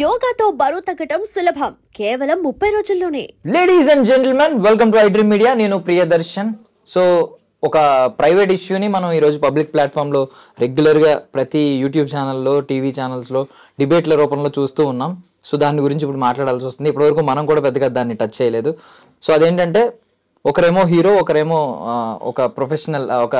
యోగాతో బరువు తగ్గటం సులభం కేవలం 30 రోజుల్లోనే. Ladies and gentlemen, welcome to iDream media. నేను ప్రియదర్శన్. సో ఒక ప్రైవేట్ ఇష్యూని మనం ఈరోజు పబ్లిక్ ప్లాట్ఫామ్లో రెగ్యులర్గా ప్రతి యూట్యూబ్ ఛానల్లో, టీవీ ఛానల్స్లో డిబేట్ల రూపంలో చూస్తూ ఉన్నాం. సో దాని గురించి ఇప్పుడు మాట్లాడాల్సి వస్తుంది. ఇప్పటివరకు మనం కూడా పెద్దగా దాన్ని టచ్ చేయలేదు. సో అదేంటంటే ఒకరేమో హీరో, ఒకరేమో ఒక ప్రొఫెషనల్, ఒక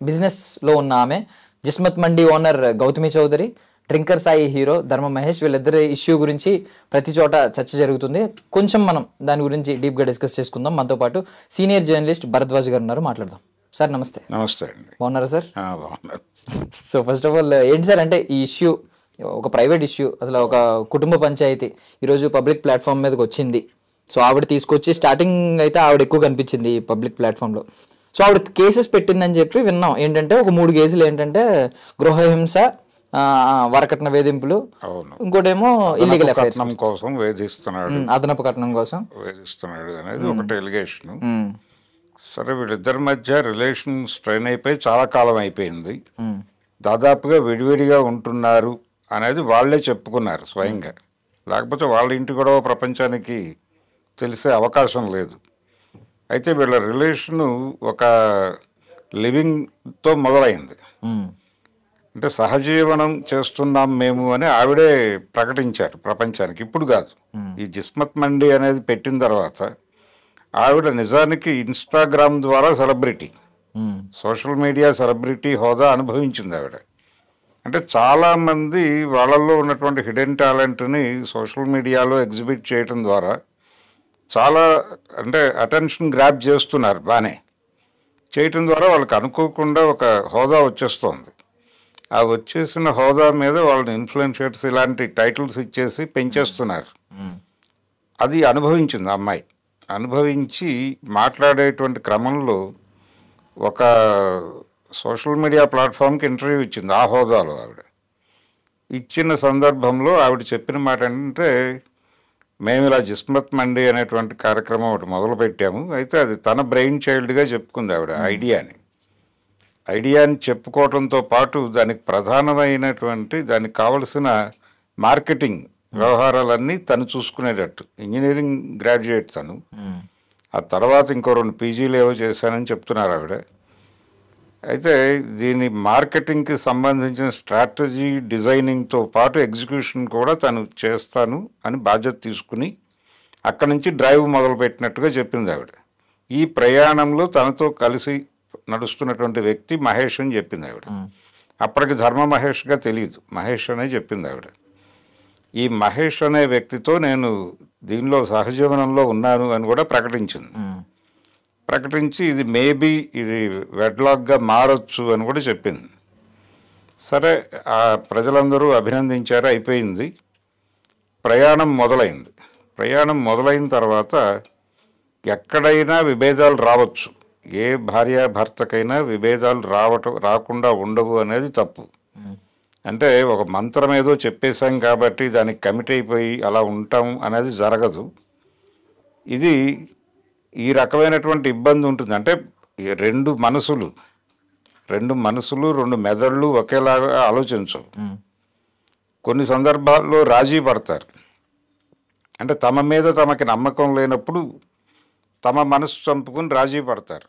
బిజినెస్లో ఉన్న ఆమె Jismat Mandi owner Gautami Chowdary, drinker Sai hero Dharma Mahesh, వీళ్ళిద్దరి ఇష్యూ గురించి ప్రతి చోట చర్చ జరుగుతుంది. కొంచెం మనం దాని గురించి డీప్గా డిస్కస్ చేసుకుందాం. మనతో పాటు సీనియర్ జర్నలిస్ట్ భరద్వాజ్ గారు ఉన్నారు, మాట్లాడదాం. సార్ నమస్తే. నమస్తే అండి. బాగున్నారా సార్? బాగున్నారు. సో ఫస్ట్ ఆఫ్ ఆల్ ఏంటి సార్ అంటే ఈ ఇష్యూ ఒక ప్రైవేట్ ఇష్యూ, అసలు ఒక కుటుంబ పంచాయతీ ఈరోజు పబ్లిక్ ప్లాట్ఫామ్ మీదకి వచ్చింది. సో ఆవిడ తీసుకొచ్చి స్టార్టింగ్ అయితే ఆవిడ ఎక్కువ కనిపించింది ఈ పబ్లిక్ ప్లాట్ఫామ్లో. సో ఆవిడ కేసెస్ పెట్టిందని చెప్పి విన్నాం. ఏంటంటే ఒక 3 కేసులు ఏంటంటే గృహహింస, వరకట్న వేధింపులు, ఇంకోటేమో ఇల్లీగల్ అఫైర్స్ కోసం వేధిస్తున్నాడు, అదనపు కట్నం కోసం వేధిస్తున్నాడు అనేది ఒకటి ఎలిగేషన్. సరే, వీళ్ళిద్దరి మధ్య రిలేషన్ స్ట్రెయిన్ అయిపోయి చాలా కాలం అయిపోయింది. దాదాపుగా విడివిడిగా ఉంటున్నారు అనేది వాళ్ళే చెప్పుకున్నారు స్వయంగా. లేకపోతే వాళ్ళ ఇంటి గొడవ ప్రపంచానికి తెలిసే అవకాశం లేదు. అయితే వీళ్ళ రిలేషను ఒక లివింగ్తో మొదలైంది. అంటే సహజీవనం చేస్తున్నాం మేము అని ఆవిడే ప్రకటించారు ప్రపంచానికి. ఇప్పుడు కాదు, ఈ జిస్మత్ మండి అనేది పెట్టిన తర్వాత ఆవిడ నిజానికి ఇన్స్టాగ్రామ్ ద్వారా సెలబ్రిటీ, సోషల్ మీడియా సెలబ్రిటీ హోదా అనుభవించింది ఆవిడ. అంటే చాలామంది వాళ్ళల్లో ఉన్నటువంటి హిడెన్ టాలెంట్ని సోషల్ మీడియాలో ఎగ్జిబిట్ చేయడం ద్వారా చాలా అంటే అటెన్షన్ గ్రాప్ చేస్తున్నారు. బాగానే చేయటం ద్వారా వాళ్ళకి అనుకోకుండా ఒక హోదా వచ్చేస్తుంది. ఆ వచ్చేసిన హోదా మీద వాళ్ళని ఇన్ఫ్లుయెన్షియర్స్ ఇలాంటి టైటిల్స్ ఇచ్చేసి పెంచేస్తున్నారు. అది అనుభవించింది అమ్మాయి. అనుభవించి మాట్లాడేటువంటి క్రమంలో ఒక సోషల్ మీడియా ప్లాట్ఫామ్కి ఇంటర్వ్యూ ఇచ్చింది ఆ హోదాలో. ఆవిడ ఇచ్చిన సందర్భంలో ఆవిడ చెప్పిన మాట ఏంటంటే, మేము ఇలా జిస్మత్ మండి అనేటువంటి కార్యక్రమం ఒకటి మొదలుపెట్టాము. అయితే అది తన బ్రెయిన్ చైల్డ్గా చెప్పుకుంది ఆవిడ. ఐడియాని చెప్పుకోవడంతో పాటు దానికి ప్రధానమైనటువంటి దానికి కావలసిన మార్కెటింగ్ వ్యవహారాలన్నీ తను చూసుకునేటట్టు. ఇంజనీరింగ్ గ్రాడ్యుయేట్ తను. ఆ తర్వాత ఇంకో 2 పీజీలు ఏవో చేశానని చెప్తున్నారు ఆవిడ. అయితే దీని మార్కెటింగ్కి సంబంధించిన స్ట్రాటజీ డిజైనింగ్తో పాటు ఎగ్జిక్యూషన్ కూడా తను చేస్తాను అని బాధ్యత తీసుకుని అక్కడి నుంచి డ్రైవ్ మొదలుపెట్టినట్టుగా చెప్పింది ఆవిడ. ఈ ప్రయాణంలో తనతో కలిసి నడుస్తున్నటువంటి వ్యక్తి మహేష్ అని చెప్పింది ఆవిడ. అప్పటికి ధర్మ మహేష్గా తెలియదు, మహేష్ అనే చెప్పింది ఆవిడ. ఈ మహేష్ అనే వ్యక్తితో నేను దీనిలో సహజీవనంలో ఉన్నాను అని కూడా ప్రకటించింది. ప్రకటించి ఇది మేబీ ఇది వెడ్లాక్గా మారొచ్చు అని కూడా చెప్పింది. సరే, ఆ ప్రజలందరూ అభినందించారు, అయిపోయింది. ప్రయాణం మొదలైంది. ప్రయాణం మొదలైన తర్వాత ఎక్కడైనా విభేదాలు రావచ్చు. ఏ భార్యాభర్తకైనా విభేదాలు రాకుండా ఉండవు అనేది తప్పు. అంటే ఒక మంత్రం ఏదో చెప్పేశాం కాబట్టి దానికి కమిట్ అయిపోయి అలా ఉంటాం అనేది జరగదు. ఇది ఈ రకమైనటువంటి ఇబ్బంది ఉంటుంది. అంటే 2 మనసులు 2 మెదళ్ళు ఒకేలాగా ఆలోచించవు. కొన్ని సందర్భాల్లో రాజీ పడతారు. అంటే తమ మీద తమకి నమ్మకం లేనప్పుడు తమ మనసు చంపుకుని రాజీ పడతారు.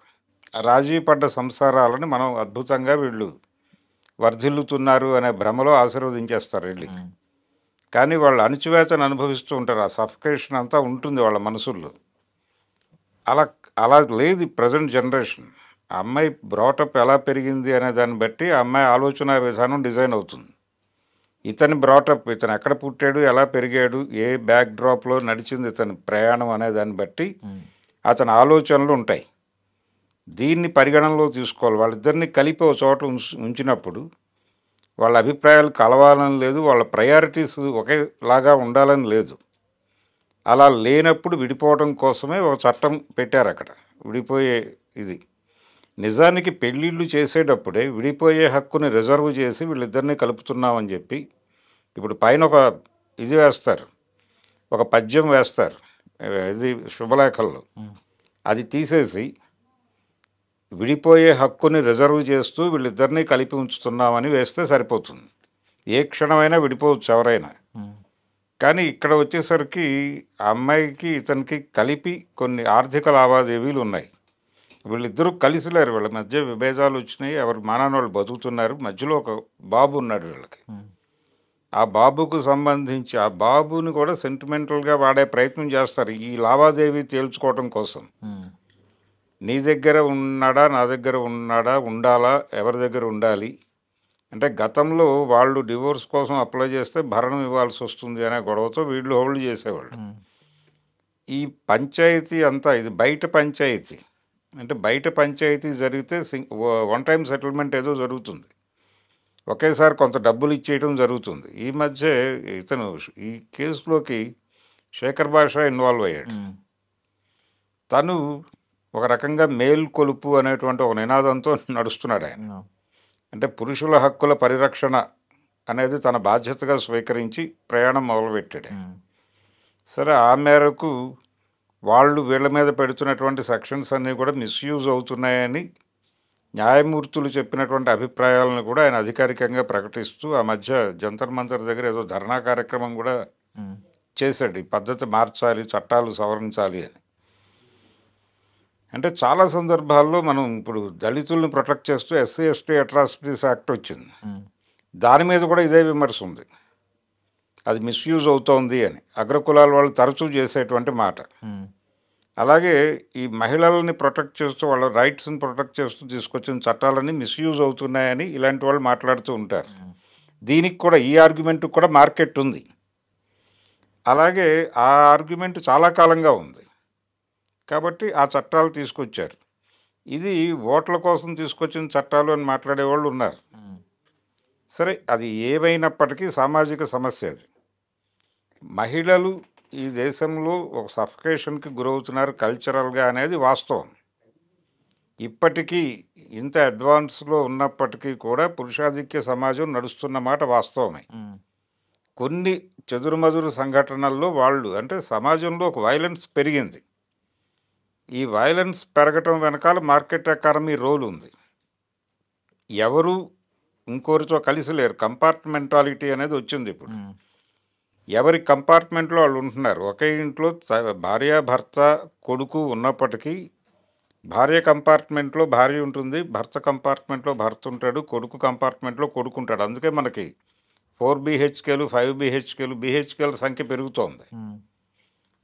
ఆ రాజీ పడ్డ సంసారాలని మనం అద్భుతంగా వీళ్ళు వర్ధిల్లుతున్నారు అనే భ్రమలో ఆశీర్వదించేస్తారు వెళ్ళి. కానీ వాళ్ళు అణచివేతను అనుభవిస్తూ ఉంటారు. ఆ సఫికేషన్ అంతా ఉంటుంది వాళ్ళ మనసుల్లో. అలా లేదు ప్రజెంట్ జనరేషన్. ఆ అమ్మాయి బ్రాటప్ ఎలా పెరిగింది అనే దాన్ని బట్టి ఆ అమ్మాయి ఆలోచన విధానం డిజైన్ అవుతుంది. ఇతని బ్రాటప్, ఇతను ఎక్కడ పుట్టాడు, ఎలా పెరిగాడు, ఏ బ్యాక్ డ్రాప్లో నడిచింది ఇతని ప్రయాణం అనే దాన్ని బట్టి అతని ఆలోచనలు ఉంటాయి. దీన్ని పరిగణనలో తీసుకోవాలి. వాళ్ళిద్దరిని కలిపి ఒక చోట ఉంచినప్పుడు వాళ్ళ అభిప్రాయాలు కలవాలని లేదు, వాళ్ళ ప్రయారిటీస్ ఒకేలాగా ఉండాలని లేదు. అలా లేనప్పుడు విడిపోవడం కోసమే ఒక చట్టం పెట్టారు అక్కడ, విడిపోయే ఇది. నిజానికి పెళ్ళిళ్ళు చేసేటప్పుడే విడిపోయే హక్కుని రిజర్వ్ చేసి వీళ్ళిద్దరినీ కలుపుతున్నామని చెప్పి ఇప్పుడు పైన ఒక ఇది వేస్తారు, ఒక పద్యం వేస్తారు, ఇది శుభలేఖల్లో. అది తీసేసి విడిపోయే హక్కుని రిజర్వ్ చేస్తూ వీళ్ళిద్దరినీ కలిపి ఉంచుతున్నామని వేస్తే సరిపోతుంది. ఏ క్షణమైనా విడిపోవచ్చు ఎవరైనా. కానీ ఇక్కడ వచ్చేసరికి ఆ అమ్మాయికి ఇతనికి కలిపి కొన్ని ఆర్థిక లావాదేవీలు ఉన్నాయి. వీళ్ళిద్దరూ కలిసి లేరు. వీళ్ళ మధ్య విభేదాలు వచ్చినాయి. ఎవరి మానాన వాళ్ళు బతుకుతున్నారు. మధ్యలో ఒక బాబు ఉన్నాడు వీళ్ళకి. ఆ బాబుకు సంబంధించి ఆ బాబుని కూడా సెంటిమెంటల్గా వాడే ప్రయత్నం చేస్తారు ఈ లావాదేవీ తేల్చుకోవటం కోసం. నీ దగ్గర ఉన్నాడా, నా దగ్గర ఉన్నాడా, ఉండాలా, ఎవరి దగ్గర ఉండాలి అంటే గతంలో వాళ్ళు డివోర్స్ కోసం అప్లై చేస్తే భరణం ఇవ్వాల్సి వస్తుంది అనే గొడవతో వీళ్ళు హోల్డ్ చేసేవాళ్ళు. ఈ పంచాయతీ అంతా ఇది బయట పంచాయతీ. అంటే బయట పంచాయతీ జరిగితే వన్ టైం సెటిల్మెంట్ ఏదో జరుగుతుంది. ఒకేసారి కొంత డబ్బులు ఇచ్చేయటం జరుగుతుంది. ఈ మధ్య ఇతను ఈ కేసులోకి శేఖర్ భాష ఇన్వాల్వ్ అయ్యాడు. తను ఒక రకంగా మేల్కొలుపు అనేటువంటి ఒక నినాదంతో నడుస్తున్నాడు ఆయన. అంటే పురుషుల హక్కుల పరిరక్షణ అనేది తన బాధ్యతగా స్వీకరించి ప్రయాణం మొదలుపెట్టాడు. సరే, ఆ మేరకు వాళ్ళు వీళ్ళ మీద పెడుతున్నటువంటి సెక్షన్స్ అన్నీ కూడా మిస్యూజ్ అవుతున్నాయని న్యాయమూర్తులు చెప్పినటువంటి అభిప్రాయాలను కూడా ఆయన అధికారికంగా ప్రకటిస్తూ ఆ మధ్య జంతర్ మంతర్ దగ్గర ఏదో ధర్నా కార్యక్రమం కూడా చేశాడు. ఈ పద్ధతి మార్చాలి, చట్టాలు సవరించాలి అని. అంటే చాలా సందర్భాల్లో మనం ఇప్పుడు దళితుల్ని ప్రొటెక్ట్ చేస్తూ ఎస్సీ ఎస్టీ అట్రాసిటీస్ యాక్ట్ వచ్చింది. దాని మీద కూడా ఇదే విమర్శ ఉంది. అది మిస్యూజ్ అవుతోంది అని అగ్రకులాల వాళ్ళు తరచూ చేసేటువంటి మాట. అలాగే ఈ మహిళల్ని ప్రొటెక్ట్ చేస్తూ వాళ్ళ రైట్స్ని ప్రొటెక్ట్ చేస్తూ తీసుకొచ్చిన చట్టాలన్నీ మిస్యూజ్ అవుతున్నాయని ఇలాంటి వాళ్ళు మాట్లాడుతూ ఉంటారు. దీనికి కూడా ఈ ఆర్గ్యుమెంట్కి కూడా మార్కెట్ ఉంది. అలాగే ఆ ఆర్గ్యుమెంట్ చాలా కాలంగా ఉంది కాబట్టి ఆ చట్టాలు తీసుకొచ్చారు. ఇది ఓట్ల కోసం తీసుకొచ్చిన చట్టాలు అని మాట్లాడేవాళ్ళు ఉన్నారు. సరే, అది ఏమైనప్పటికీ సామాజిక సమస్య అది. మహిళలు ఈ దేశంలో ఒక సఫికేషన్కి గురవుతున్నారు కల్చరల్గా అనేది వాస్తవం. ఇప్పటికీ ఇంత అడ్వాన్స్లో ఉన్నప్పటికీ కూడా పురుషాధిక్య సమాజం నడుస్తున్న మాట వాస్తవమే. కొన్ని చెదురుమదురు సంఘటనల్లో వాళ్ళు అంటే సమాజంలో ఒక వైలెన్స్ పెరిగింది. ఈ వైలెన్స్ పెరగటం వెనకాల మార్కెట్ ఎకానమీ రోల్ ఉంది. ఎవరు ఇంకోరితో కలిసి లేరు. కంపార్ట్మెంటాలిటీ అనేది వచ్చింది ఇప్పుడు. ఎవరి కంపార్ట్మెంట్లో వాళ్ళు ఉంటున్నారు. ఒకే ఇంట్లో భార్య భర్త కొడుకు ఉన్నప్పటికీ భార్య కంపార్ట్మెంట్లో భార్య ఉంటుంది, భర్త కంపార్ట్మెంట్లో భర్త ఉంటాడు, కొడుకు కంపార్ట్మెంట్లో కొడుకు ఉంటాడు. అందుకే మనకి 4 BHKలు 5 BHKలు BHKల సంఖ్య పెరుగుతోంది.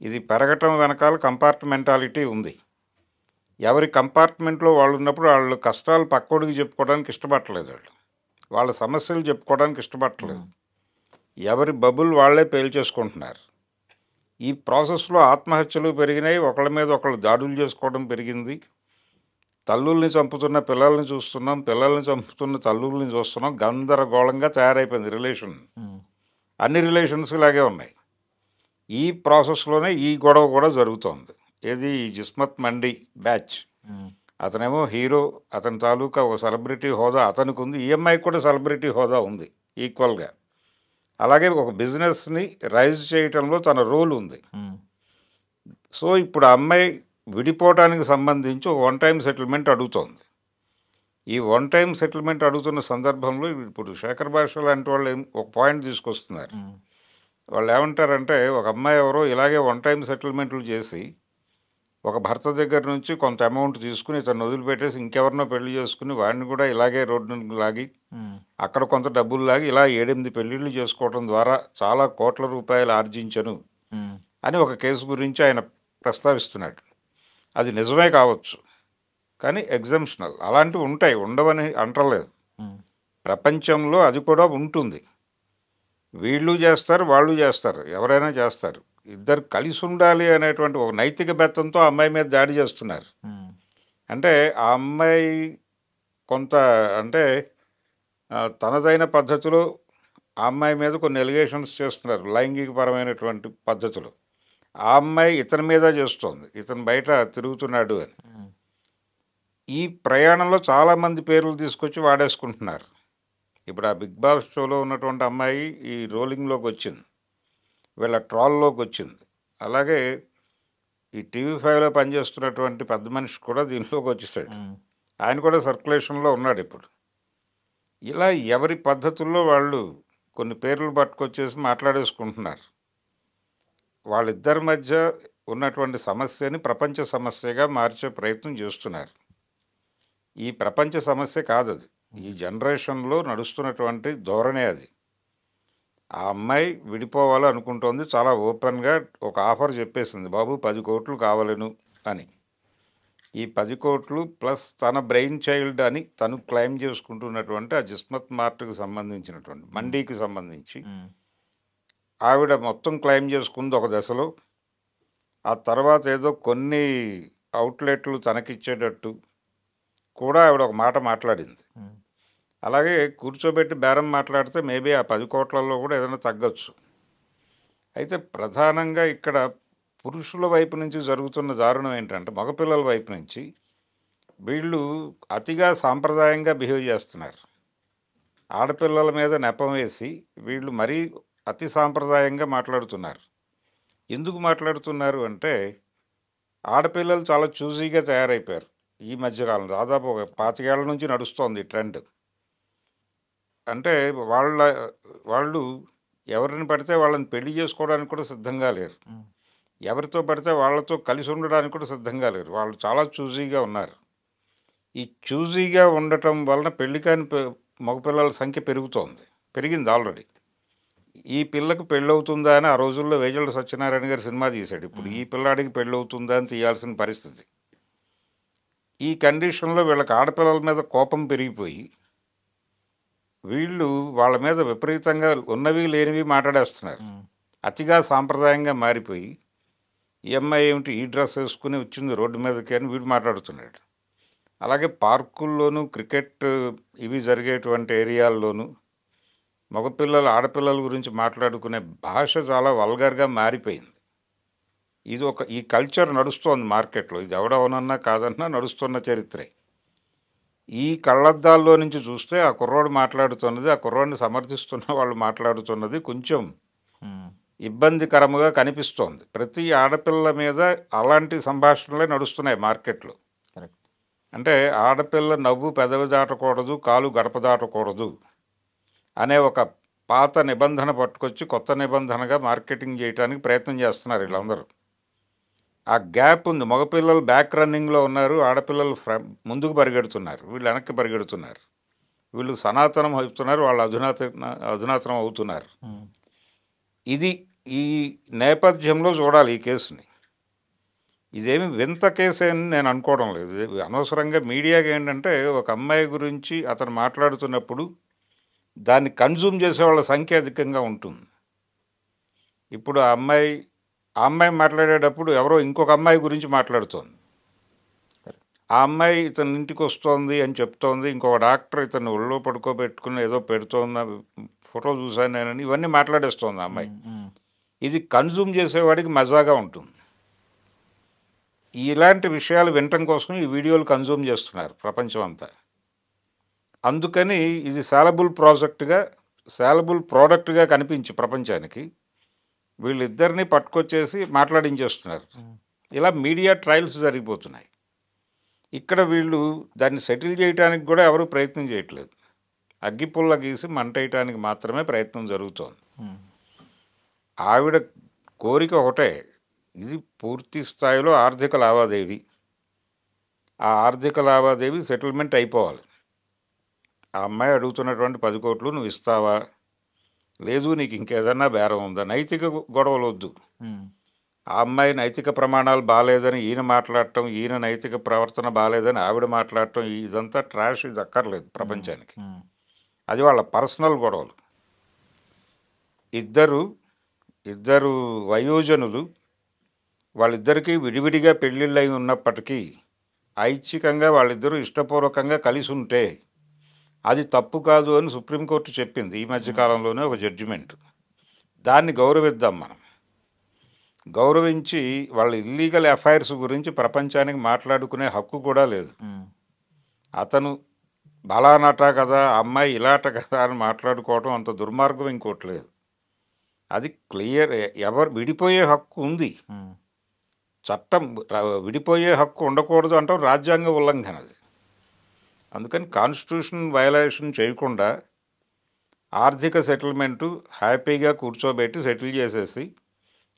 ఇది పెరగటం వెనకాల కంపార్ట్మెంటాలిటీ ఉంది. ఎవరి కంపార్ట్మెంట్లో వాళ్ళు ఉన్నప్పుడు వాళ్ళ కష్టాలు పక్కోడికి చెప్పుకోవడానికి ఇష్టపడలేదు. వాళ్ళ సమస్యలు చెప్పుకోవడానికి ఇష్టపడలేదు. ఎవరి బబుల్ వాళ్ళే పేల్చేసుకుంటున్నారు. ఈ ప్రాసెస్లో ఆత్మహత్యలు పెరిగినాయి. ఒకళ్ళ మీద ఒకళ్ళు దాడులు చేసుకోవడం పెరిగింది. తల్లుల్ని చంపుతున్న పిల్లల్ని చూస్తున్నాం, పిల్లల్ని చంపుతున్న తల్లుల్ని చూస్తున్నాం. గందరగోళంగా తయారైపోయింది రిలేషన్. అన్ని రిలేషన్స్ ఇలాగే ఉన్నాయి. ఈ ప్రాసెస్లోనే ఈ గొడవ కూడా జరుగుతోంది. ఏది జిస్మత్ మండి బ్యాచ్. అతనేమో హీరో, అతని తాలూకా ఒక సెలబ్రిటీ హోదా అతనికి ఉంది. ఈఎంఐకి కూడా సెలబ్రిటీ హోదా ఉంది ఈక్వల్గా. అలాగే ఒక బిజినెస్ని రైజ్ చేయటంలో తన రోల్ ఉంది. సో ఇప్పుడు ఆ అమ్మాయి విడిపోవటానికి సంబంధించి ఒక వన్ టైం సెటిల్మెంట్ అడుగుతోంది. ఈ వన్ టైం సెటిల్మెంట్ అడుగుతున్న సందర్భంలో ఇప్పుడు శేఖర్ భాష లాంటి వాళ్ళు ఒక పాయింట్ తీసుకొస్తున్నారు. వాళ్ళు ఏమంటారంటే ఒక అమ్మాయి ఎవరో ఇలాగే వన్ టైం సెటిల్మెంట్లు చేసి ఒక భర్త దగ్గర నుంచి కొంత అమౌంట్ తీసుకుని ఇతను వదిలిపెట్టేసి ఇంకెవరినో పెళ్లి చేసుకుని వాడిని కూడా ఇలాగే రోడ్డును లాగి అక్కడ కొంత డబ్బులు లాగి ఇలా 7-8 పెళ్లిళ్ళు చేసుకోవడం ద్వారా చాలా కోట్ల రూపాయలు ఆర్జించను అని ఒక కేసు గురించి ఆయన ప్రస్తావిస్తున్నాడు. అది నిజమే కావచ్చు, కానీ ఎగ్జంప్షనల్ అలాంటివి ఉంటాయి, ఉండవని అంటలేదు. ప్రపంచంలో అది కూడా ఉంటుంది. వీళ్ళు చేస్తారు, వాళ్ళు చేస్తారు, ఎవరైనా చేస్తారు. ఇద్దరు కలిసి ఉండాలి అనేటువంటి ఒక నైతిక బెత్తంతో అమ్మాయి మీద దాడి చేస్తున్నారు. అంటే ఆ అమ్మాయి కొంత అంటే తనదైన పద్ధతిలో ఆ అమ్మాయి మీద కొన్ని ఎలిగేషన్స్ చేస్తున్నారు లైంగికపరమైనటువంటి పద్ధతులు. ఆ అమ్మాయి ఇతని మీద చేస్తోంది, ఇతను బయట తిరుగుతున్నాడు అని. ఈ ప్రయాణంలో చాలామంది పేర్లు తీసుకొచ్చి వాడేసుకుంటున్నారు. ఇప్పుడు ఆ బిగ్ బాస్ షోలో ఉన్నటువంటి అమ్మాయి ఈ రోలింగ్లోకి వచ్చింది, వీళ్ళ ట్రాల్లోకి వచ్చింది. అలాగే ఈ TV5లో పనిచేస్తున్నటువంటి పెద్ద మనిషి కూడా దీనిలోకి వచ్చేసాడు. ఆయన కూడా సర్క్యులేషన్లో ఉన్నాడు ఇప్పుడు. ఇలా ఎవరి పద్ధతుల్లో వాళ్ళు కొన్ని పేర్లు పట్టుకొచ్చేసి మాట్లాడేసుకుంటున్నారు. వాళ్ళిద్దరి మధ్య ఉన్నటువంటి సమస్యని ప్రపంచ సమస్యగా మార్చే ప్రయత్నం చేస్తున్నారు. ఈ ప్రపంచ సమస్య కాదది. ఈ జనరేషన్‌లో నడుస్తున్నటువంటి ధోరణే అది. ఆ అమ్మాయి విడిపోవాలి అనుకుంటోంది. చాలా ఓపెన్‌గా ఒక ఆఫర్ చెప్పేసింది. బాబు 10,00,00,000 కావలెను అని. ఈ 10,00,00,000 ప్లస్ తన బ్రెయిన్ చైల్డ్ అని తను క్లెయిమ్ చేసుకుంటున్నటువంటి ఆ జిస్మత్ మార్ట్‌కి సంబంధించినటువంటి మండీకి సంబంధించి ఆవిడ మొత్తం క్లెయిమ్ చేసుకుంది ఒక దశలో. ఆ తర్వాత ఏదో కొన్ని అవుట్‌లెట్లు తనకిచ్చేటట్టు కూడా ఆవిడ ఒక మాట మాట్లాడింది. అలాగే కూర్చోబెట్టి బేరం మాట్లాడితే మేబీ ఆ 10,00,00,000లో కూడా ఏదైనా తగ్గొచ్చు. అయితే ప్రధానంగా ఇక్కడ పురుషుల వైపు నుంచి జరుగుతున్న దారుణం ఏంటంటే, మగపిల్లల వైపు నుంచి వీళ్ళు అతిగా సాంప్రదాయంగా బిహేవ్ చేస్తున్నారు. ఆడపిల్లల మీద నెపం వేసి వీళ్ళు మరీ అతి సాంప్రదాయంగా మాట్లాడుతున్నారు. ఎందుకు మాట్లాడుతున్నారు అంటే, ఆడపిల్లలు చాలా చూజీగా తయారైపోయారు. ఈ మధ్యకాలం దాదాపు ఒక 25 ఏళ్ల నుంచి నడుస్తోంది ఈ ట్రెండ్. అంటే వాళ్ళు ఎవరిని పడితే వాళ్ళని పెళ్లి చేసుకోవడానికి కూడా సిద్ధంగా లేరు. ఎవరితో పడితే వాళ్ళతో కలిసి ఉండడానికి కూడా సిద్ధంగా లేరు. వాళ్ళు చాలా చూజీగా ఉన్నారు. ఈ చూజీగా ఉండటం వలన పెళ్లి కాని మగపిల్లల సంఖ్య పెరిగింది ఆల్రెడీ. ఈ పిల్లకి పెళ్ళవుతుందా అని ఆ రోజుల్లో వేజల సత్యనారాయణ గారు సినిమా తీశాడు. ఇప్పుడు ఈ పిల్లాడికి పెళ్ళవుతుందా అని తీయాల్సిన పరిస్థితి. ఈ కండిషన్లో వీళ్ళకి ఆడపిల్లల మీద కోపం పెరిగిపోయి వీళ్ళు వాళ్ళ మీద విపరీతంగా ఉన్నవి లేనివి మాట్లాడేస్తున్నారు. అతిగా సాంప్రదాయంగా మారిపోయి ఈ అమ్మాయి ఏమిటి ఈ డ్రెస్ వేసుకుని వచ్చింది రోడ్డు మీదకి అని వీడు మాట్లాడుతున్నాడు. అలాగే పార్కుల్లోనూ క్రికెట్ ఇవి జరిగేటువంటి ఏరియాల్లోనూ మగపిల్లలు ఆడపిల్లల గురించి మాట్లాడుకునే భాష చాలా వల్గర్గా మారిపోయింది. ఈ కల్చర్ నడుస్తోంది మార్కెట్లో. ఇది ఎవడవనన్నా కాదన్నా నడుస్తున్న చరిత్రే. ఈ కళ్ళద్దాల్లో నుంచి చూస్తే ఆ కుర్రోడు మాట్లాడుతున్నది, ఆ కుర్రోడిని సమర్థిస్తున్న వాళ్ళు మాట్లాడుతున్నది కొంచెం ఇబ్బందికరముగా కనిపిస్తోంది. ప్రతి ఆడపిల్ల మీద అలాంటి సంభాషణలే నడుస్తున్నాయి మార్కెట్లో. అంటే ఆడపిల్ల నవ్వు పెదవి దాటకూడదు, కాలు గడప దాటకూడదు అనే ఒక పాత నిబంధన పట్టుకొచ్చి కొత్త నిబంధనగా మార్కెటింగ్ చేయడానికి ప్రయత్నం చేస్తున్నారు వీళ్ళందరూ. ఆ గ్యాప్ ఉంది. మగపిల్లలు బ్యాక్ రన్నింగ్లో ఉన్నారు, ఆడపిల్లలు ముందుకు పరిగెడుతున్నారు, వీళ్ళు వెనక్కి పరిగెడుతున్నారు. వీళ్ళు సనాతనం అవుతున్నారు, వాళ్ళు అధునాతనం అవుతున్నారు. ఈ నేపథ్యంలో చూడాలి ఈ కేసుని. ఇదేమి వింత కేసు అని నేను అనుకోవడం లేదు. అనవసరంగా మీడియాకి ఏంటంటే ఒక అమ్మాయి గురించి అతను మాట్లాడుతున్నప్పుడు దాన్ని కన్జ్యూమ్ చేసే వాళ్ళ సంఖ్య అధికంగా ఉంటుంది. ఇప్పుడు ఆ అమ్మాయి మాట్లాడేటప్పుడు ఎవరో ఇంకొక అమ్మాయి గురించి మాట్లాడుతోంది. ఆ అమ్మాయి ఇతని ఇంటికి వస్తోంది అని చెప్తోంది, ఇంకొక డాక్టర్ ఇతను ఒళ్ళో పడుకోబెట్టుకుని ఏదో పెడుతోంది, ఫోటో చూశాను నేనని ఇవన్నీ మాట్లాడేస్తోంది ఆ అమ్మాయి. ఇది కన్జ్యూమ్ చేసేవాడికి మజాగా ఉంటుంది. ఇలాంటి విషయాలు వినటం కోసం ఈ వీడియోలు కన్జ్యూమ్ చేస్తున్నారు ప్రపంచం అంతా. అందుకని ఇది సాలబుల్ ప్రోడక్ట్గా కనిపించి ప్రపంచానికి వీళ్ళిద్దరిని పట్టుకొచ్చేసి మాట్లాడించేస్తున్నారు. ఇలా మీడియా ట్రయల్స్ జరిగిపోతున్నాయి. ఇక్కడ వీళ్ళు దాన్ని సెటిల్ చేయడానికి కూడా ఎవరు ప్రయత్నం చేయట్లేదు. అగ్గిపుల్ల గీసి మంటేయటానికి మాత్రమే ప్రయత్నం జరుగుతోంది. ఆవిడ కోరిక ఒకటే, ఇది పూర్తి స్థాయిలో ఆర్థిక లావాదేవీ. ఆ ఆర్థిక లావాదేవీ సెటిల్మెంట్ అయిపోవాలి. ఆ అమ్మాయి అడుగుతున్నటువంటి 10 కోట్లు నువ్వు ఇస్తావా, లేదు నీకు ఇంకేదన్నా బేరం ఉందా, నైతిక గొడవలు వద్దు. ఆ అమ్మాయి నైతిక ప్రమాణాలు బాగాలేదని ఈయన మాట్లాడటం, ఈయన నైతిక ప్రవర్తన బాగాలేదని ఆవిడ మాట్లాడటం, ఇదంతా ట్రాష్, ఇది అక్కర్లేదు ప్రపంచానికి. అది వాళ్ళ పర్సనల్ గొడవలు. ఇద్దరు వయోజనులు, వాళ్ళిద్దరికీ విడివిడిగా పెళ్ళిళ్ళై ఉన్నప్పటికీ ఐచ్ఛికంగా వాళ్ళిద్దరూ ఇష్టపూర్వకంగా కలిసి ఉంటే అది తప్పు కాదు అని సుప్రీంకోర్టు చెప్పింది ఈ మధ్యకాలంలోనే ఒక జడ్జిమెంట్. దాన్ని గౌరవిద్దాం మనం. గౌరవించి వాళ్ళ ఇల్లీగల్ అఫైర్స్ గురించి ప్రపంచానికి మాట్లాడుకునే హక్కు కూడా లేదు. అతను బలానట కదా, అమ్మాయి ఇలాట కదా అని మాట్లాడుకోవటం అంత దుర్మార్గం ఇంకోటి లేదు. అది క్లియర్. ఎవరు విడిపోయే హక్కు ఉంది, చట్టం విడిపోయే హక్కు ఉండకూడదు అంటాం రాజ్యాంగ ఉల్లంఘన అది. అందుకని కాన్స్టిట్యూషన్ వయలేషన్ చేయకుండా ఆర్థిక సెటిల్మెంటు హ్యాపీగా కూర్చోబెట్టి సెటిల్ చేసేసి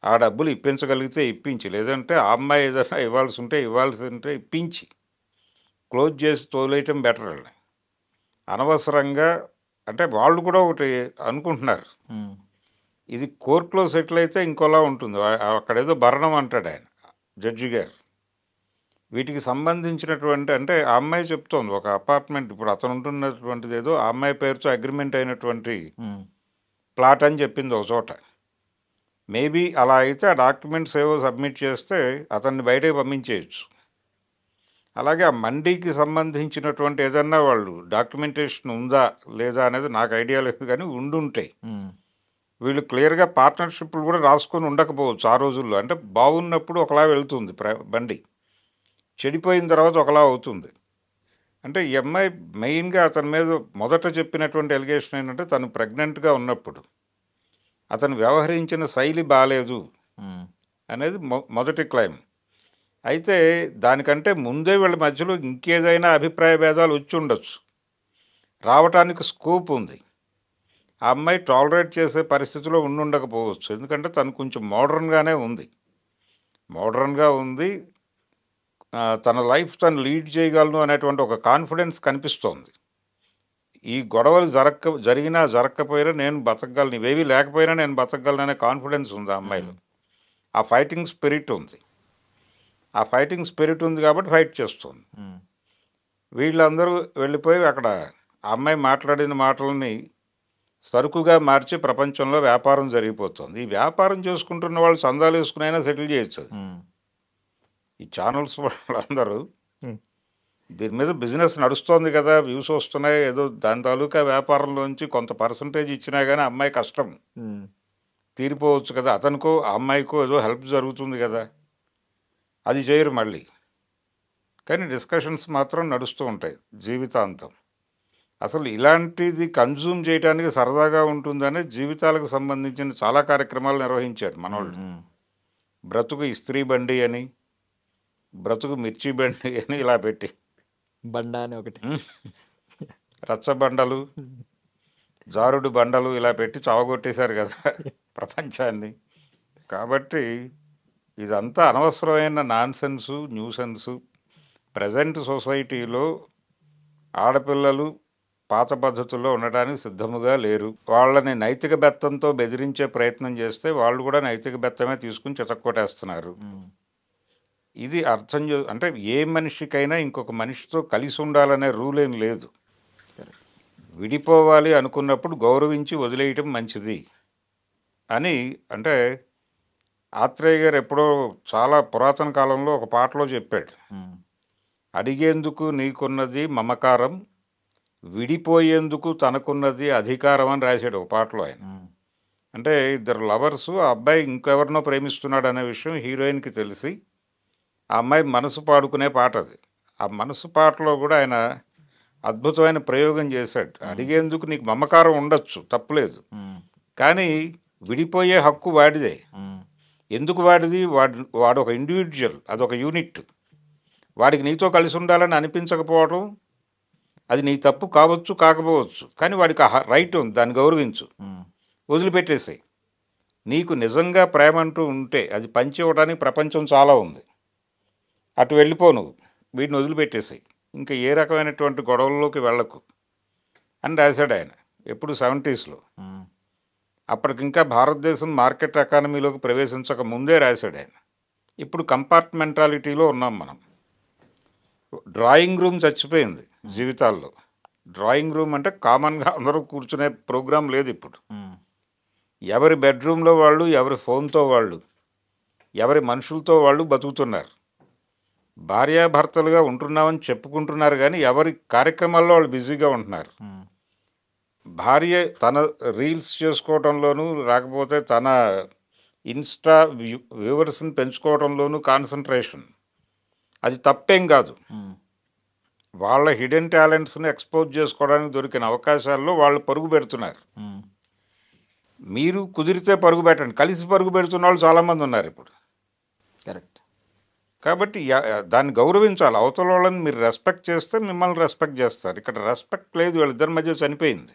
ఆ డబ్బులు ఇప్పించగలిగితే ఇప్పించి, లేదంటే ఆ అమ్మాయి ఏదైనా ఇవ్వాల్సి ఉంటే ఇప్పించి క్లోజ్ చేసి తోలేయటం బెటర్ అండి. అనవసరంగా అంటే వాళ్ళు కూడా ఒకటి అనుకుంటున్నారు, ఇది కోర్టులో సెటిల్ అయితే ఇంకోలా ఉంటుంది. అక్కడేదో భరణం అంటాడు ఆయన జడ్జి గారు. వీటికి సంబంధించినటువంటి అంటే ఆ అమ్మాయి చెప్తోంది ఒక అపార్ట్మెంట్ ఇప్పుడు అతను ఉంటున్నటువంటిది ఏదో ఆ అమ్మాయి పేరుతో అగ్రిమెంట్ అయినటువంటి ప్లాట్ అని చెప్పింది ఒక చోట. మేబీ అలా అయితే ఆ డాక్యుమెంట్స్ ఏవో సబ్మిట్ చేస్తే అతన్ని బయటకు పంపించేయచ్చు. అలాగే ఆ మండీకి సంబంధించినటువంటి ఏదన్నా వాళ్ళు డాక్యుమెంటేషన్ ఉందా లేదా అనేది నాకు ఐడియా లేదు, కానీ ఉండుంటాయి. వీళ్ళు క్లియర్గా పార్ట్నర్షిప్లు కూడా రాసుకొని ఉండకపోవచ్చు ఆ రోజుల్లో. అంటే బాగున్నప్పుడు ఒకలా వెళ్తుంది బండి, చెడిపోయిన తర్వాత ఒకలా అవుతుంది. అంటే ఈ అమ్మాయి మెయిన్గా అతని మీద మొదట చెప్పినటువంటి ఎలిగేషన్ ఏంటంటే తను ప్రెగ్నెంట్గా ఉన్నప్పుడు అతను వ్యవహరించిన శైలి బాలేదు అనేది మొదటి క్లైమ్. అయితే దానికంటే ముందే వీళ్ళ మధ్యలో ఇంకేదైనా అభిప్రాయ భేదాలు వచ్చి ఉండొచ్చు, రావటానికి స్కోప్ ఉంది. ఆ అమ్మాయి టాలరేట్ చేసే పరిస్థితిలో ఉండకపోవచ్చు, ఎందుకంటే తను కొంచెం మోడర్న్గా ఉంది. తన లైఫ్ తను లీడ్ చేయగలను అనేటువంటి ఒక కాన్ఫిడెన్స్ కనిపిస్తోంది. ఈ గొడవలు జరిగినా జరగకపోయినా నేను బతకగలను, ఇవేవి లేకపోయినా నేను బతకగలను అనే కాన్ఫిడెన్స్ ఉంది ఆ అమ్మాయిలో. ఆ ఫైటింగ్ స్పిరిట్ ఉంది కాబట్టి ఫైట్ చేస్తుంది. వీళ్ళందరూ వెళ్ళిపోయి అక్కడ ఆ అమ్మాయి మాట్లాడిన మాటలని సరుకుగా మార్చి ప్రపంచంలో వ్యాపారం జరిగిపోతుంది. ఈ వ్యాపారం చేసుకుంటున్న వాళ్ళు చందాలు వేసుకునైనా సెటిల్ చేయొచ్చు. అది ఈ ఛానల్స్ వాళ్ళందరూ దీని మీద బిజినెస్ నడుస్తోంది కదా, వ్యూస్ వస్తున్నాయి, ఏదో దాని తాలూకా వ్యాపారంలోంచి కొంత పర్సంటేజ్ ఇచ్చినా కానీ అమ్మాయి కష్టం తీరిపోవచ్చు కదా, అతనికో ఆ అమ్మాయికో ఏదో హెల్ప్ జరుగుతుంది కదా, అది చేయరు మళ్ళీ. కానీ డిస్కషన్స్ మాత్రం నడుస్తూ ఉంటాయి జీవితాంతం. అసలు ఇలాంటిది కన్జ్యూమ్ చేయడానికి సరదాగా ఉంటుందనే జీవితాలకు సంబంధించిన చాలా కార్యక్రమాలు నిర్వహించారు మనోళ్ళు. బ్రతుకు ఇస్త్రీ బండి అని, బ్రతుకు మిర్చి బండి అని ఇలా పెట్టి బండ అని ఒకటి, రచ్చబండలు, జారుడు బండలు ఇలా పెట్టి చావగొట్టేశారు కదా ప్రపంచాన్ని. కాబట్టి ఇదంతా అనవసరమైన నాన్సెన్సు, న్యూసెన్సు. ప్రజెంట్ సొసైటీలో ఆడపిల్లలు పాత పద్ధతుల్లో ఉండడానికి సిద్ధముగా లేరు. వాళ్ళని నైతిక బెత్తంతో బెదిరించే ప్రయత్నం చేస్తే వాళ్ళు కూడా నైతిక బెత్తమే తీసుకుని చితక్కొట్టేస్తున్నారు. ఇది అర్థం అంటే ఏ మనిషికైనా ఇంకొక మనిషితో కలిసి ఉండాలనే రూల్ ఏం లేదు. విడిపోవాలి అనుకున్నప్పుడు గౌరవించి వదిలేయటం మంచిది అని. అంటే ఆత్రేయ గారు ఎప్పుడో చాలా పురాతన కాలంలో ఒక పాటలో చెప్పాడు, అడిగేందుకు నీకున్నది మమకారం, విడిపోయేందుకు తనకున్నది అధికారం అని రాశాడు ఒక పాటలో ఆయన. అంటే ఇద్దరు లవర్సు, ఆ అబ్బాయి ఇంకెవరినో ప్రేమిస్తున్నాడు అనే విషయం హీరోయిన్కి తెలిసి ఆ అమ్మాయి మనసు పాడుకునే పాట అది. ఆ మనసు పాటలో కూడా ఆయన అద్భుతమైన ప్రయోగం చేశాడు. అడిగేందుకు నీకు మమకారం ఉండొచ్చు, తప్పులేదు, కానీ విడిపోయే హక్కు వాడిదే. ఎందుకు వాడిది? వాడు ఒక ఇండివిజువల్, అదొక యూనిట్. వాడికి నీతో కలిసి ఉండాలని అనిపించకపోవడం అది నీ తప్పు కావచ్చు, కాకపోవచ్చు, కానీ వాడికి రైట్ ఉంది, దాన్ని గౌరవించు, వదిలిపెట్టేసాయి. నీకు నిజంగా ప్రేమ అంటూ ఉంటే అది పంచి ఇవ్వడానికి ప్రపంచం చాలా ఉంది, అటు వెళ్ళిపో, నువ్వు వీటిని వదిలిపెట్టేసాయి, ఇంకా ఏ రకమైనటువంటి గొడవల్లోకి వెళ్ళకు అని రాశాడు ఆయన. ఎప్పుడు 70s. అప్పటికింకా భారతదేశం మార్కెట్ ఎకానమీలోకి ప్రవేశించక ముందే రాశాడు ఆయన. ఇప్పుడు కంపార్ట్మెంటాలిటీలో ఉన్నాం మనం. డ్రాయింగ్ రూమ్ చచ్చిపోయింది జీవితాల్లో. డ్రాయింగ్ రూమ్ అంటే కామన్గా అందరూ కూర్చునే ప్రోగ్రాం లేదు ఇప్పుడు. ఎవరి బెడ్రూమ్లో వాళ్ళు, ఎవరి ఫోన్తో వాళ్ళు, ఎవరి మనుషులతో వాళ్ళు బతుకుతున్నారు. భార్యాభర్తలుగా ఉంటున్నామని చెప్పుకుంటున్నారు, కానీ ఎవరి కార్యక్రమాల్లో వాళ్ళు బిజీగా ఉంటున్నారు. భార్య తన రీల్స్ చేసుకోవడంలోనూ, లేకపోతే తన ఇన్స్టా వ్యూవర్స్ని పెంచుకోవడంలోనూ కాన్సన్ట్రేషన్. అది తప్పేం కాదు. వాళ్ళ హిడెన్ టాలెంట్స్ని ఎక్స్పోజ్ చేసుకోవడానికి దొరికిన అవకాశాల్లో వాళ్ళు పరుగు పెడుతున్నారు. మీరు కుదిరితే పరుగు పెట్టండి. కలిసి పరుగు పెడుతున్న వాళ్ళు చాలామంది ఉన్నారు ఇప్పుడు. కరెక్ట్. కాబట్టి దాన్ని గౌరవించాలి. అవతల వాళ్ళని మీరు రెస్పెక్ట్ చేస్తే మిమ్మల్ని రెస్పెక్ట్ చేస్తారు. ఇక్కడ రెస్పెక్ట్ లేదు, వీళ్ళిద్దరి మధ్య చనిపోయింది.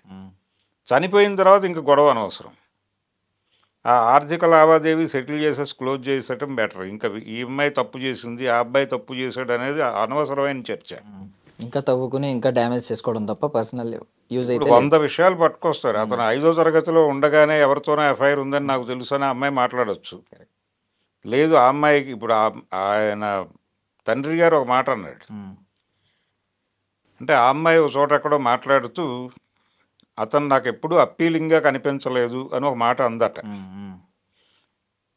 చనిపోయిన తర్వాత ఇంక గొడవ అనవసరం. ఆ ఆర్థిక లావాదేవీ సెటిల్ చేసేసి క్లోజ్ చేసేయటం బెటర్. ఇంకా ఈ అమ్మాయి తప్పు చేసింది, ఆ అబ్బాయి తప్పు చేశాడు అనేది అనవసరమైన చర్చ. ఇంకా తవ్వుకుని ఇంకా డ్యామేజ్ చేసుకోవడం తప్ప పర్సనల్ యూజ్ ఇప్పుడు అయితే లేదు. 100 విషయాలు పట్టుకొస్తారు. అతను 5వ తరగతిలో ఉండగానే ఎవరితోనో ఎఫ్ఐఆర్ ఉందని నాకు తెలుసు అని ఆ అమ్మాయి మాట్లాడొచ్చు. లేదు ఆ అమ్మాయికి ఇప్పుడు ఆయన తండ్రి గారు ఒక మాట అన్నాడు. అంటే ఆ అమ్మాయి ఒక చోట ఎక్కడో మాట్లాడుతూ అతను నాకు ఎప్పుడూ అప్పీలింగ్గా కనిపించలేదు అని ఒక మాట అందట.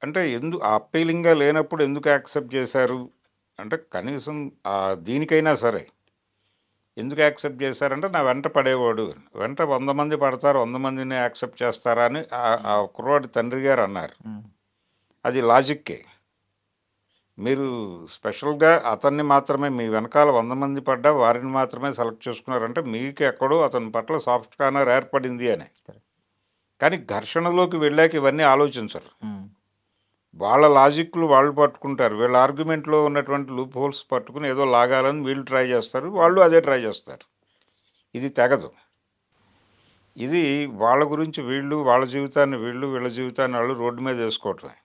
అంటే ఆ అప్పీలింగ్గా లేనప్పుడు ఎందుకు యాక్సెప్ట్ చేశారు అంటే కనీసం దీనికైనా సరే ఎందుకు యాక్సెప్ట్ చేశారంటే నా వెంట పడేవాడు, వెంట 100 మంది పడతారు, 100 మందిని యాక్సెప్ట్ చేస్తారా అని ఆ కుర్రవాడి తండ్రి గారు అన్నారు. అది లాజిక్కే. మీరు స్పెషల్గా అతన్ని మాత్రమే మీ వెనకాల 100 మంది పడ్డా వారిని మాత్రమే సెలెక్ట్ చేసుకున్నారంటే మీకు ఎక్కడో అతని పట్ల సాఫ్ట్ కార్నర్ ఏర్పడింది అని. కానీ ఘర్షణలోకి వెళ్ళాక ఇవన్నీ ఆలోచించరు. వాళ్ళ లాజిక్లు వాళ్ళు పట్టుకుంటారు, వీళ్ళ ఆర్గ్యుమెంట్లో ఉన్నటువంటి లూప్ హోల్స్ పట్టుకుని ఏదో లాగాలని వీళ్ళు ట్రై చేస్తారు, వాళ్ళు అదే ట్రై చేస్తారు. ఇది తెగదు. ఇది వాళ్ళ గురించి వీళ్ళు, వాళ్ళ జీవితాన్ని వీళ్ళు, వీళ్ళ జీవితాన్ని వాళ్ళు రోడ్డు మీద వేసుకోవటమే.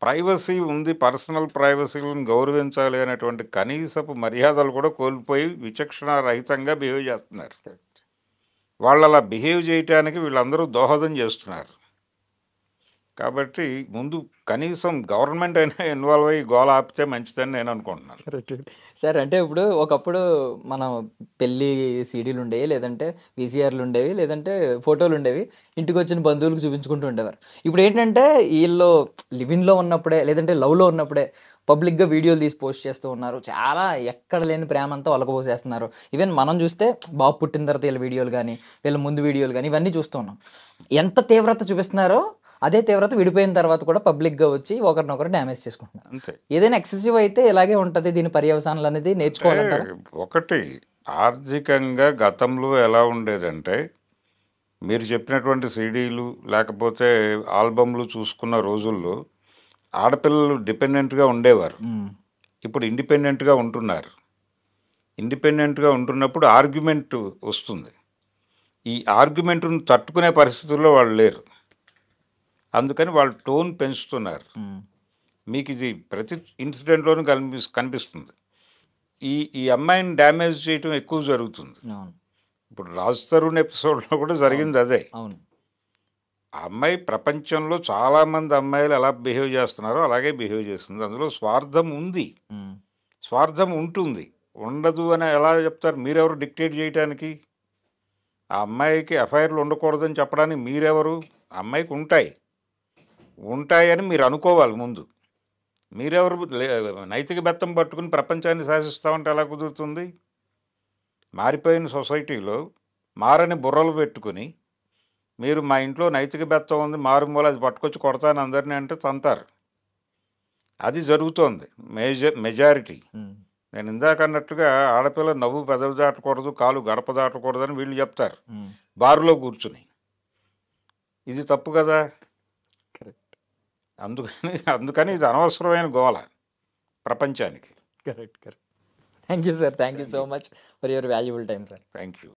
ప్రైవసీ ఉంది, పర్సనల్ ప్రైవసీలను గౌరవించాలి అనేటువంటి కనీసపు మర్యాదలు కూడా కోల్పోయి విచక్షణ రహితంగా బిహేవ్ చేస్తున్నారు. వాళ్ళు అలా బిహేవ్ చేయటానికి వీళ్ళందరూ దోహదం చేస్తున్నారు. కాబట్టి ముందు కనీసం గవర్నమెంట్ అయినా ఇన్వాల్వ్ అయ్యి గోల ఆపితే మంచిదని నేను అనుకుంటున్నాను. సార్ అంటే ఇప్పుడు ఒకప్పుడు మనం పెళ్ళి సీడీలు ఉండేవి, లేదంటే వీసీఆర్లు ఉండేవి, లేదంటే ఫోటోలు ఉండేవి, ఇంటికి వచ్చిన బంధువులకు చూపించుకుంటూ ఉండేవారు. ఇప్పుడు ఏంటంటే వీళ్ళు లివింగ్లో ఉన్నప్పుడే లేదంటే లవ్లో ఉన్నప్పుడే పబ్లిక్గా వీడియోలు తీసి పోస్ట్ చేస్తూ ఉన్నారు. చాలా ఎక్కడ లేని ప్రేమ అంతా ఒలకపోసేస్తున్నారు. ఈవెన్ మనం చూస్తే బాబు పుట్టిన తర్వాత వీళ్ళ వీడియోలు కానీ వీళ్ళ ముందు వీడియోలు కానీ ఇవన్నీ చూస్తూ ఉన్నాం. ఎంత తీవ్రత చూపిస్తున్నారో అదే తీవ్రత విడిపోయిన తర్వాత కూడా పబ్లిక్గా వచ్చి ఒకరినొకరు డ్యామేజ్ చేసుకుంటున్నారు. అంతే. ఏదైనా ఎక్సెసివ్ అయితే ఇలాగే ఉంటుంది. దీని పర్యవసానాలు అనేది నేర్చుకోవాలంటారా? ఒకటి ఆర్థికంగా గతంలో ఎలా ఉండేదంటే మీరు చెప్పినటువంటి సీడీలు లేకపోతే ఆల్బమ్లు చూసుకున్న రోజుల్లో ఆడపిల్లలు డిపెండెంట్గా ఉండేవారు. ఇప్పుడు ఇండిపెండెంట్గా ఉంటున్నారు. ఇండిపెండెంట్గా ఉంటున్నప్పుడు ఆర్గ్యుమెంట్ వస్తుంది. ఈ ఆర్గ్యుమెంట్ను తట్టుకునే పరిస్థితుల్లో వాళ్ళు లేరు. అందుకని వాళ్ళు టోన్ పెంచుతున్నారు. మీకు ఇది ప్రతి ఇన్సిడెంట్లోనూ కనిపిస్తుంది. ఈ అమ్మాయిని డ్యామేజ్ చేయటం ఎక్కువ జరుగుతుంది. ఇప్పుడు రాజ్ తరుణ్ ఎపిసోడ్లో కూడా జరిగింది అదే. ఆ అమ్మాయి ప్రపంచంలో చాలామంది అమ్మాయిలు ఎలా బిహేవ్ చేస్తున్నారో అలాగే బిహేవ్ చేస్తుంది. అందులో స్వార్థం ఉంది, స్వార్థం ఉంటుంది. ఉండదు అని ఎలా చెప్తారు? మీరెవరు డిక్టేట్ చేయటానికి? ఆ అమ్మాయికి ఎఫ్ఐఆర్లు ఉండకూడదని చెప్పడానికి మీరెవరు? ఆ అమ్మాయికి ఉంటాయని మీరు అనుకోవాలి ముందు. మీరెవరు? నైతిక బెత్తం పట్టుకుని ప్రపంచాన్ని శాసిస్తామంటే ఎలా కుదురుతుంది? మారిపోయిన సొసైటీలో మారని బుర్రలు పెట్టుకుని మీరు మా ఇంట్లో నైతిక బెత్తం ఉంది, మారుమూల అది పట్టుకొచ్చి కొడతాను అందరినీ అంటే తంతారు. అది జరుగుతోంది మెజారిటీ. నేను ఇందాక అన్నట్టుగా ఆడపిల్ల నవ్వు పెదవి దాటకూడదు, కాలు గడప దాటకూడదని వీళ్ళు చెప్తారు బారులో కూర్చుని. ఇది తప్పు కదా. అందుకని ఇది అనవసరమైన గోల ప్రపంచానికి. Correct. Thank you sir. Thank you so much for your valuable time sir. Thank you.